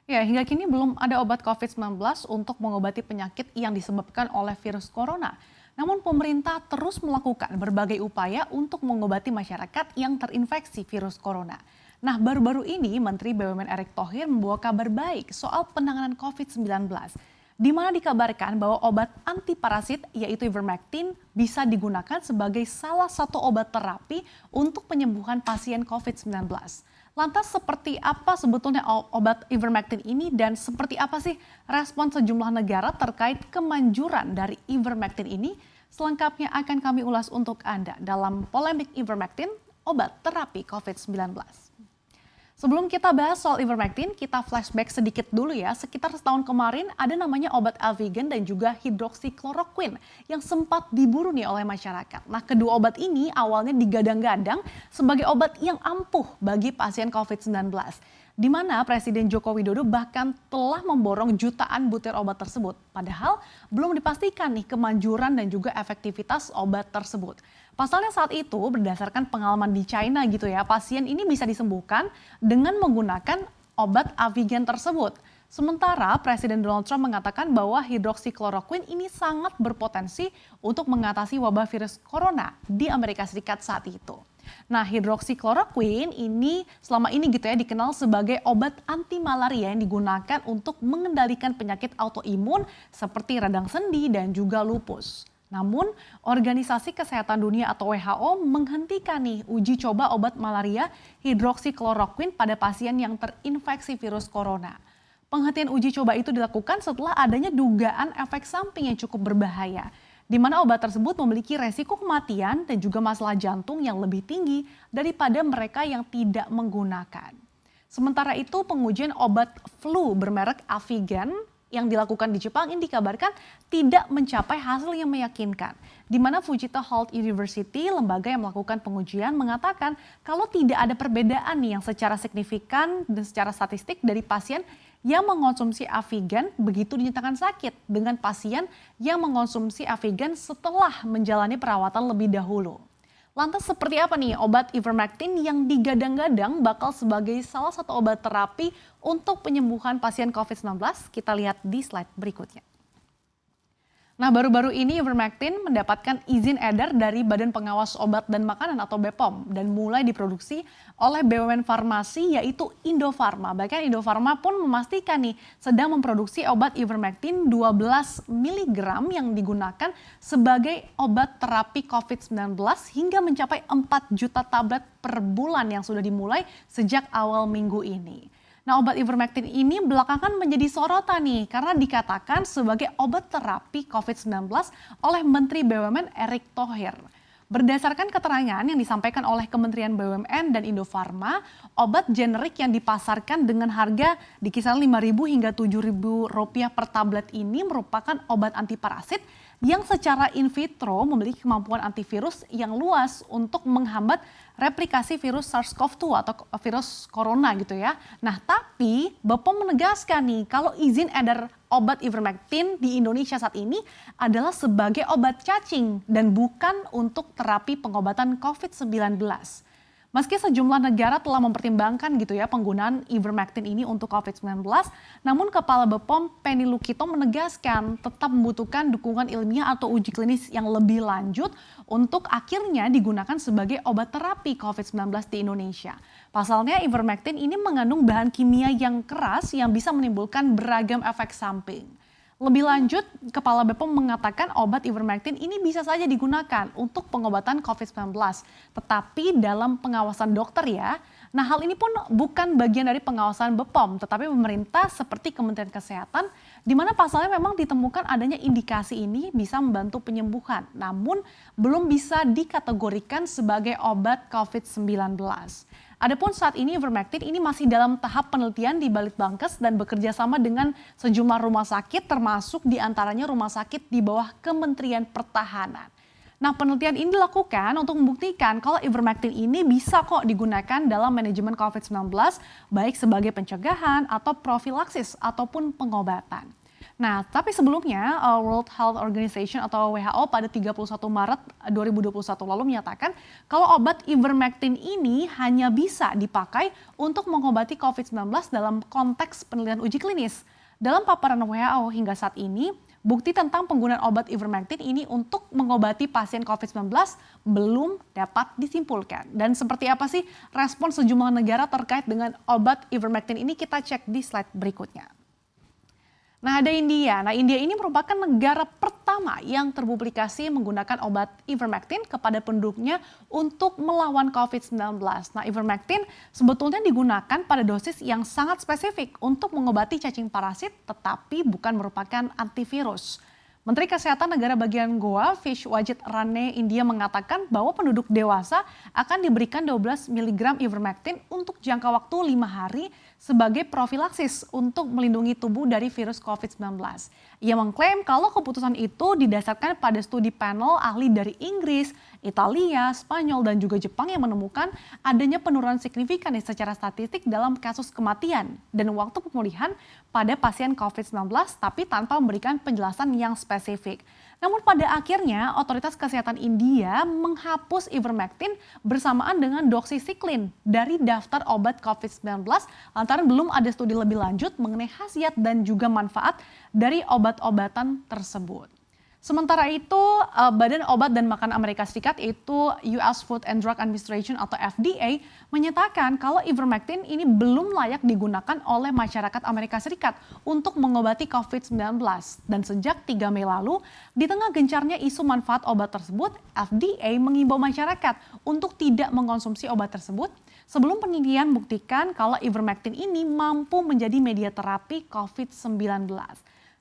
Ya, hingga kini belum ada obat COVID-19 untuk mengobati penyakit yang disebabkan oleh virus corona. Namun pemerintah terus melakukan berbagai upaya untuk mengobati masyarakat yang terinfeksi virus corona. Nah, baru-baru ini Menteri BUMN Erick Thohir membawa kabar baik soal penanganan COVID-19, di mana dikabarkan bahwa obat antiparasit yaitu ivermectin bisa digunakan sebagai salah satu obat terapi untuk penyembuhan pasien COVID-19. Lantas seperti apa sebetulnya obat ivermectin ini dan seperti apa sih respon sejumlah negara terkait kemanjuran dari ivermectin ini? Selengkapnya akan kami ulas untuk Anda dalam polemik ivermectin, obat terapi COVID-19. Sebelum kita bahas soal ivermectin, kita flashback sedikit dulu ya. Sekitar setahun kemarin ada namanya obat Avigan dan juga hidroksikloroquine yang sempat diburu nih oleh masyarakat. Nah, kedua obat ini awalnya digadang-gadang sebagai obat yang ampuh bagi pasien COVID-19. Di mana Presiden Joko Widodo bahkan telah memborong jutaan butir obat tersebut. Padahal belum dipastikan nih kemanjuran dan juga efektivitas obat tersebut. Pasalnya saat itu berdasarkan pengalaman di China gitu ya, pasien ini bisa disembuhkan dengan menggunakan obat Avigan tersebut. Sementara Presiden Donald Trump mengatakan bahwa hidroksikloroquine ini sangat berpotensi untuk mengatasi wabah virus corona di Amerika Serikat saat itu. Nah, hidroksikloroquine ini selama ini gitu ya dikenal sebagai obat anti malaria yang digunakan untuk mengendalikan penyakit autoimun seperti radang sendi dan juga lupus. Namun, Organisasi Kesehatan Dunia atau WHO menghentikan nih uji coba obat malaria hidroksikloroquine pada pasien yang terinfeksi virus corona. Penghentian uji coba itu dilakukan setelah adanya dugaan efek samping yang cukup berbahaya, di mana obat tersebut memiliki resiko kematian dan juga masalah jantung yang lebih tinggi daripada mereka yang tidak menggunakan. Sementara itu, pengujian obat flu bermerek Avigan yang dilakukan di Jepang ini dikabarkan tidak mencapai hasil yang meyakinkan. Di mana Fujita Health University, lembaga yang melakukan pengujian, mengatakan kalau tidak ada perbedaan nih yang secara signifikan dan secara statistik dari pasien yang mengonsumsi Avigan begitu dinyatakan sakit dengan pasien yang mengonsumsi Avigan setelah menjalani perawatan lebih dahulu. Lantas seperti apa nih obat ivermectin yang digadang-gadang bakal sebagai salah satu obat terapi untuk penyembuhan pasien COVID-19? Kita lihat di slide berikutnya. Nah, baru-baru ini ivermectin mendapatkan izin edar dari Badan Pengawas Obat dan Makanan atau BPOM dan mulai diproduksi oleh BUMN Farmasi yaitu Indofarma. Bahkan Indofarma pun memastikan nih sedang memproduksi obat ivermectin 12 mg yang digunakan sebagai obat terapi COVID-19 hingga mencapai 4 juta tablet per bulan yang sudah dimulai sejak awal minggu ini. Nah, obat ivermectin ini belakangan menjadi sorotan nih karena dikatakan sebagai obat terapi COVID-19 oleh Menteri BUMN Erick Thohir. Berdasarkan keterangan yang disampaikan oleh Kementerian BUMN dan Indofarma, obat generik yang dipasarkan dengan harga di kisaran Rp5.000 hingga Rp7.000 per tablet ini merupakan obat antiparasit yang secara in vitro memiliki kemampuan antivirus yang luas untuk menghambat replikasi virus SARS-CoV-2 atau virus corona gitu ya. Nah, tapi BPOM menegaskan nih kalau izin edar obat ivermectin di Indonesia saat ini adalah sebagai obat cacing dan bukan untuk terapi pengobatan COVID-19. Meski sejumlah negara telah mempertimbangkan gitu ya penggunaan ivermectin ini untuk COVID-19, namun Kepala BPOM Penny Lukito menegaskan tetap membutuhkan dukungan ilmiah atau uji klinis yang lebih lanjut untuk akhirnya digunakan sebagai obat terapi COVID-19 di Indonesia. Pasalnya ivermectin ini mengandung bahan kimia yang keras yang bisa menimbulkan beragam efek samping. Lebih lanjut, Kepala BPOM mengatakan obat ivermectin ini bisa saja digunakan untuk pengobatan COVID-19, tetapi dalam pengawasan dokter ya. Nah, hal ini pun bukan bagian dari pengawasan BPOM, tetapi pemerintah seperti Kementerian Kesehatan, di mana pasalnya memang ditemukan adanya indikasi ini bisa membantu penyembuhan, namun belum bisa dikategorikan sebagai obat COVID-19. Adapun saat ini ivermectin ini masih dalam tahap penelitian di Balitbangkes dan bekerja sama dengan sejumlah rumah sakit termasuk diantaranya rumah sakit di bawah Kementerian Pertahanan. Nah, penelitian ini dilakukan untuk membuktikan kalau ivermectin ini bisa kok digunakan dalam manajemen COVID-19 baik sebagai pencegahan atau profilaksis ataupun pengobatan. Nah, tapi sebelumnya World Health Organization atau WHO pada 31 Maret 2021 lalu menyatakan kalau obat ivermectin ini hanya bisa dipakai untuk mengobati COVID-19 dalam konteks penelitian uji klinis. Dalam paparan WHO hingga saat ini, bukti tentang penggunaan obat ivermectin ini untuk mengobati pasien COVID-19 belum dapat disimpulkan. Dan seperti apa sih respon sejumlah negara terkait dengan obat ivermectin ini, kita cek di slide berikutnya. Nah, ada India. Nah, India ini merupakan negara pertama yang terpublikasi menggunakan obat ivermectin kepada penduduknya untuk melawan COVID-19. Nah, ivermectin sebetulnya digunakan pada dosis yang sangat spesifik untuk mengobati cacing parasit, tetapi bukan merupakan antivirus. Menteri Kesehatan Negara Bagian Goa, Vishwajit Rane, India mengatakan bahwa penduduk dewasa akan diberikan 12 mg ivermectin untuk jangka waktu 5 hari sebagai profilaksis untuk melindungi tubuh dari virus COVID-19. Ia mengklaim kalau keputusan itu didasarkan pada studi panel ahli dari Inggris, Italia, Spanyol, dan juga Jepang yang menemukan adanya penurunan signifikan secara statistik dalam kasus kematian dan waktu pemulihan pada pasien COVID-19, tapi tanpa memberikan penjelasan yang spesifik. Namun pada akhirnya otoritas kesehatan India menghapus ivermectin bersamaan dengan doxycycline dari daftar obat COVID-19 lantaran belum ada studi lebih lanjut mengenai khasiat dan juga manfaat dari obat-obatan tersebut. Sementara itu, Badan Obat dan Makanan Amerika Serikat yaitu US Food and Drug Administration atau FDA menyatakan kalau ivermectin ini belum layak digunakan oleh masyarakat Amerika Serikat untuk mengobati COVID-19. Dan sejak 3 Mei lalu, di tengah gencarnya isu manfaat obat tersebut, FDA mengimbau masyarakat untuk tidak mengkonsumsi obat tersebut sebelum penelitian buktikan kalau ivermectin ini mampu menjadi media terapi COVID-19.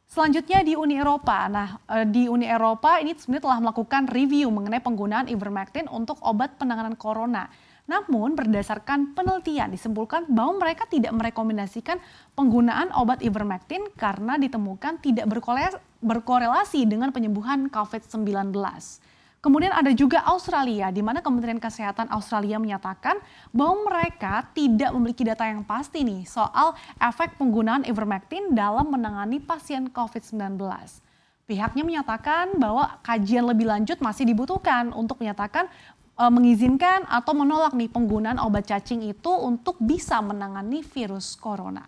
Selanjutnya di Uni Eropa. Nah, di Uni Eropa ini sebenarnya telah melakukan review mengenai penggunaan ivermectin untuk obat penanganan corona. Namun berdasarkan penelitian disimpulkan bahwa mereka tidak merekomendasikan penggunaan obat ivermectin karena ditemukan tidak berkorelasi dengan penyembuhan COVID-19. Kemudian ada juga Australia, di mana Kementerian Kesehatan Australia menyatakan bahwa mereka tidak memiliki data yang pasti nih soal efek penggunaan ivermectin dalam menangani pasien COVID-19. Pihaknya menyatakan bahwa kajian lebih lanjut masih dibutuhkan untuk menyatakan mengizinkan atau menolak nih penggunaan obat cacing itu untuk bisa menangani virus corona.